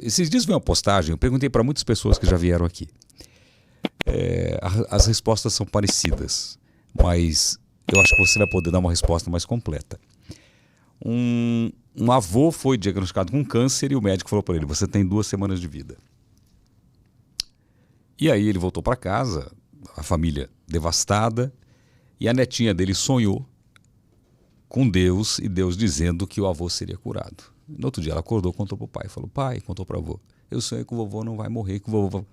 Esses dias veio uma postagem, eu perguntei para muitas pessoas que já vieram aqui. As respostas são parecidas, mas eu acho que você vai poder dar uma resposta mais completa. Um avô foi diagnosticado com câncer e o médico falou para ele: você tem 2 semanas de vida. E aí ele voltou para casa, a família devastada, e a netinha dele sonhou com Deus e Deus dizendo que o avô seria curado. No outro dia ela acordou, contou para o pai, falou: pai, contou para o avô, eu sonhei que o vovô não vai morrer, que o vovô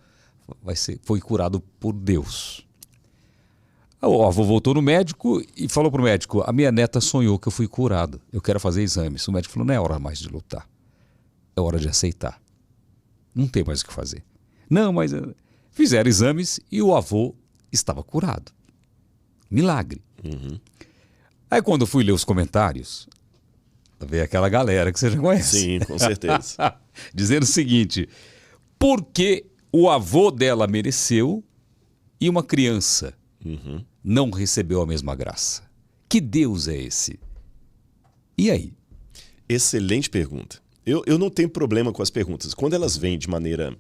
foi curado por Deus. O avô voltou no médico e falou para o médico: a minha neta sonhou que eu fui curado, eu quero fazer exames. O médico falou: não é hora mais de lutar, é hora de aceitar, não tem mais o que fazer. Não, mas fizeram exames e o avô estava curado. Milagre. Aí quando eu fui ler os comentários, veio aquela galera que você já conhece. Sim, com certeza. Dizendo o seguinte: por que o avô dela mereceu e uma criança não recebeu a mesma graça? Que Deus é esse? E aí? Excelente pergunta. Eu não tenho problema com as perguntas. Quando elas vêm de maneira...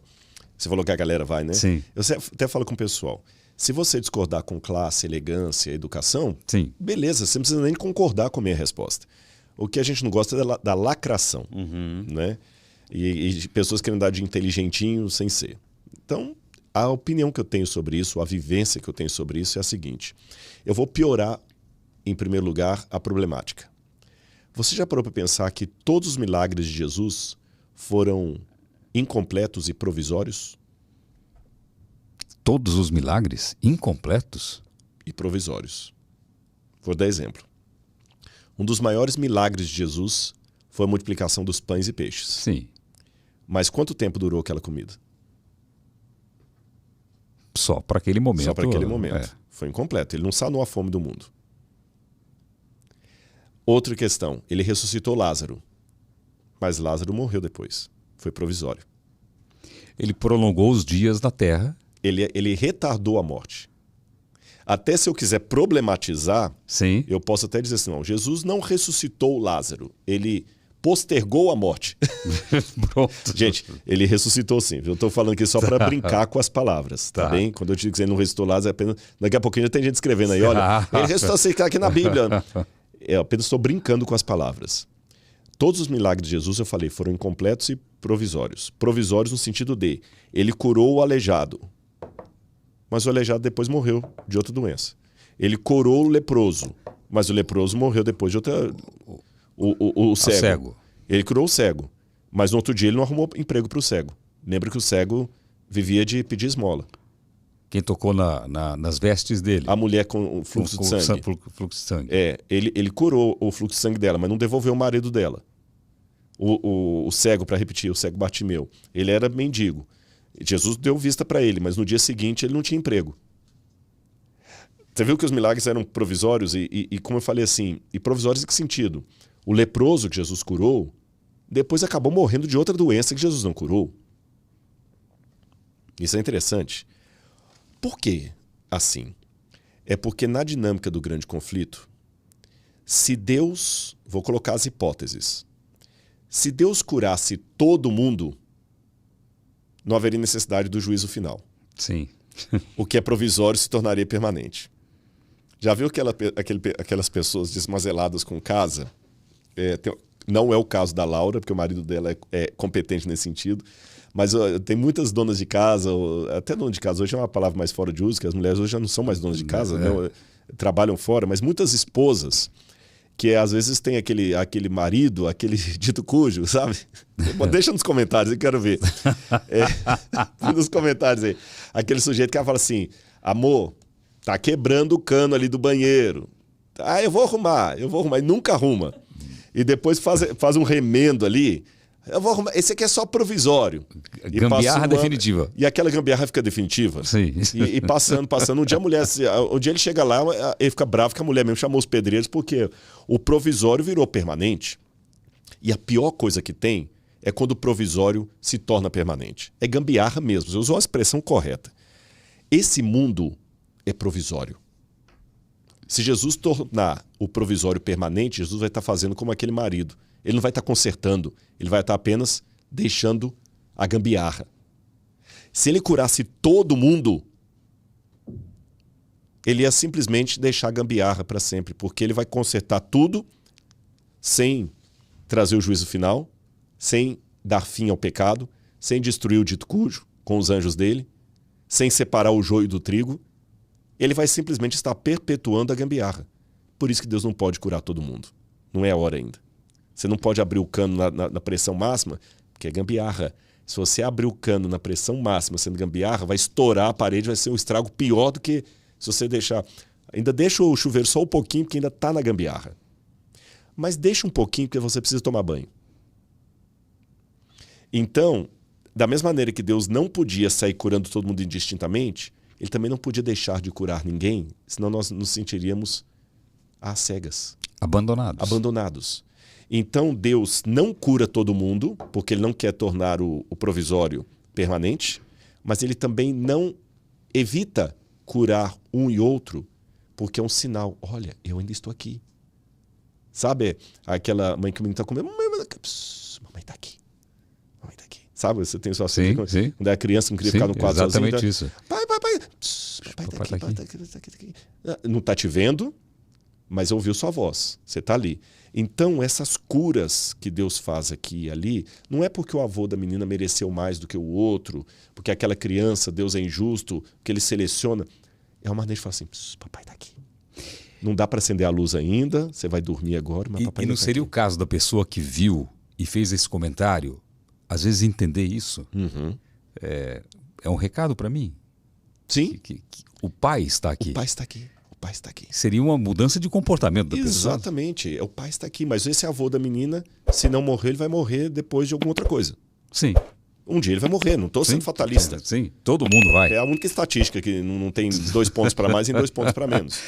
Você falou que a galera vai, né? Sim. Eu até falo com o pessoal. Se você discordar com classe, elegância, educação, Sim. beleza, você não precisa nem concordar com a minha resposta. O que a gente não gosta é da lacração, né? E de pessoas querendo dar de inteligentinho sem ser. Então, a opinião que eu tenho sobre isso, a vivência que eu tenho sobre isso é a seguinte. Eu vou piorar, em primeiro lugar, a problemática. Você já parou para pensar que todos os milagres de Jesus foram incompletos e provisórios? Todos os milagres incompletos? E provisórios. Vou dar exemplo. Um dos maiores milagres de Jesus foi a multiplicação dos pães e peixes. Sim. Mas quanto tempo durou aquela comida? Só para aquele momento. Só para aquele momento. Foi incompleto. Ele não sanou a fome do mundo. Outra questão. Ele ressuscitou Lázaro. Mas Lázaro morreu depois. Foi provisório. Ele prolongou os dias na terra. Ele retardou a morte. Até se eu quiser problematizar, sim, eu posso até dizer assim, não, Jesus não ressuscitou Lázaro. Ele postergou a morte. Pronto. Gente, ele ressuscitou sim. Eu estou falando aqui só para brincar com as palavras, tá bem? Quando eu digo que ele não ressuscitou Lázaro, é apenas... Daqui a pouquinho já tem gente escrevendo aí, olha, ele ressuscitou, assim, aqui na Bíblia. Eu apenas estou brincando com as palavras. Todos os milagres de Jesus, eu falei, foram incompletos e provisórios. Provisórios no sentido de, ele curou o aleijado, mas o aleijado depois morreu de outra doença. Ele curou o leproso, mas o leproso morreu depois de outra... O cego. Ele curou o cego, mas no outro dia ele não arrumou emprego para o cego. Lembra que o cego vivia de pedir esmola. Quem tocou nas vestes dele? A mulher com o fluxo de sangue. Fluxo de sangue. Ele curou o fluxo de sangue dela, mas não devolveu o marido dela. O cego, para repetir, o cego Bartimeu, ele era mendigo. Jesus deu vista para ele, mas no dia seguinte ele não tinha emprego. Você viu que os milagres eram provisórios e como eu falei assim, e provisórios em que sentido? O leproso que Jesus curou, depois acabou morrendo de outra doença que Jesus não curou. Isso é interessante. Por que assim? É porque na dinâmica do grande conflito, se Deus, vou colocar as hipóteses, se Deus curasse todo mundo, não haveria necessidade do juízo final. Sim. O que é provisório se tornaria permanente. Já viu aquelas pessoas desmazeladas com casa? Não é o caso da Laura, porque o marido dela é competente nesse sentido, mas tem muitas donas de casa, até dona de casa hoje é uma palavra mais fora de uso, que as mulheres hoje já não são mais donas de casa, né? Trabalham fora, mas muitas esposas que às vezes tem aquele marido, aquele dito cujo, sabe? Bom, deixa nos comentários, eu quero ver. Nos comentários aí. Aquele sujeito que fala assim, amor, tá quebrando o cano ali do banheiro. Ah, eu vou arrumar, e nunca arruma. E depois faz um remendo ali. Eu vou arrumar. Esse aqui é só provisório. Gambiarra definitiva. E aquela gambiarra fica definitiva. Sim. E passando. Um dia ele chega lá, ele fica bravo que a mulher mesmo chamou os pedreiros, porque o provisório virou permanente. E a pior coisa que tem é quando o provisório se torna permanente. É gambiarra mesmo. Você usou a expressão correta. Esse mundo é provisório. Se Jesus tornar o provisório permanente, Jesus vai estar fazendo como aquele marido. Ele não vai estar consertando, ele vai estar apenas deixando a gambiarra. Se ele curasse todo mundo, ele ia simplesmente deixar a gambiarra para sempre, porque ele vai consertar tudo sem trazer o juízo final, sem dar fim ao pecado, sem destruir o dito cujo com os anjos dele, sem separar o joio do trigo. Ele vai simplesmente estar perpetuando a gambiarra. Por isso que Deus não pode curar todo mundo. Não é a hora ainda. Você não pode abrir o cano na pressão máxima, porque é gambiarra. Se você abrir o cano na pressão máxima sendo gambiarra, vai estourar a parede, vai ser um estrago pior do que se você deixar... Ainda deixa o chuveiro só um pouquinho, porque ainda está na gambiarra. Mas deixa um pouquinho, porque você precisa tomar banho. Então, da mesma maneira que Deus não podia sair curando todo mundo indistintamente, ele também não podia deixar de curar ninguém, senão nós nos sentiríamos às cegas. Abandonados. Então, Deus não cura todo mundo, porque ele não quer tornar o provisório permanente, mas ele também não evita curar um e outro, porque é um sinal. Olha, eu ainda estou aqui. Sabe aquela mãe que o menino está comendo? Mamãe está aqui. Mamãe está aqui. Sabe, você tem sua filha, sim. Quando é criança, não queria ficar no quarto sozinho. Exatamente isso. Pai. Papai está aqui. Não está te vendo, mas ouviu sua voz. Você está ali. Então, essas curas que Deus faz aqui e ali, não é porque o avô da menina mereceu mais do que o outro, porque aquela criança, Deus é injusto, que ele seleciona. É uma maneira de falar assim, papai está aqui. Não dá para acender a luz ainda, você vai dormir agora, mas papai E não tá seria aqui. o caso da pessoa que viu e fez esse comentário, às vezes entender isso? É um recado para mim? Sim. Que o pai está aqui. O pai está aqui. O pai está aqui. Seria uma mudança de comportamento da pessoa. Exatamente. O pai está aqui. Mas esse avô da menina, se não morrer, ele vai morrer depois de alguma outra coisa. Sim. Um dia ele vai morrer. Não estou sendo fatalista. Sim, todo mundo vai. É a única estatística que não tem 2 pontos para mais e 2 pontos para menos.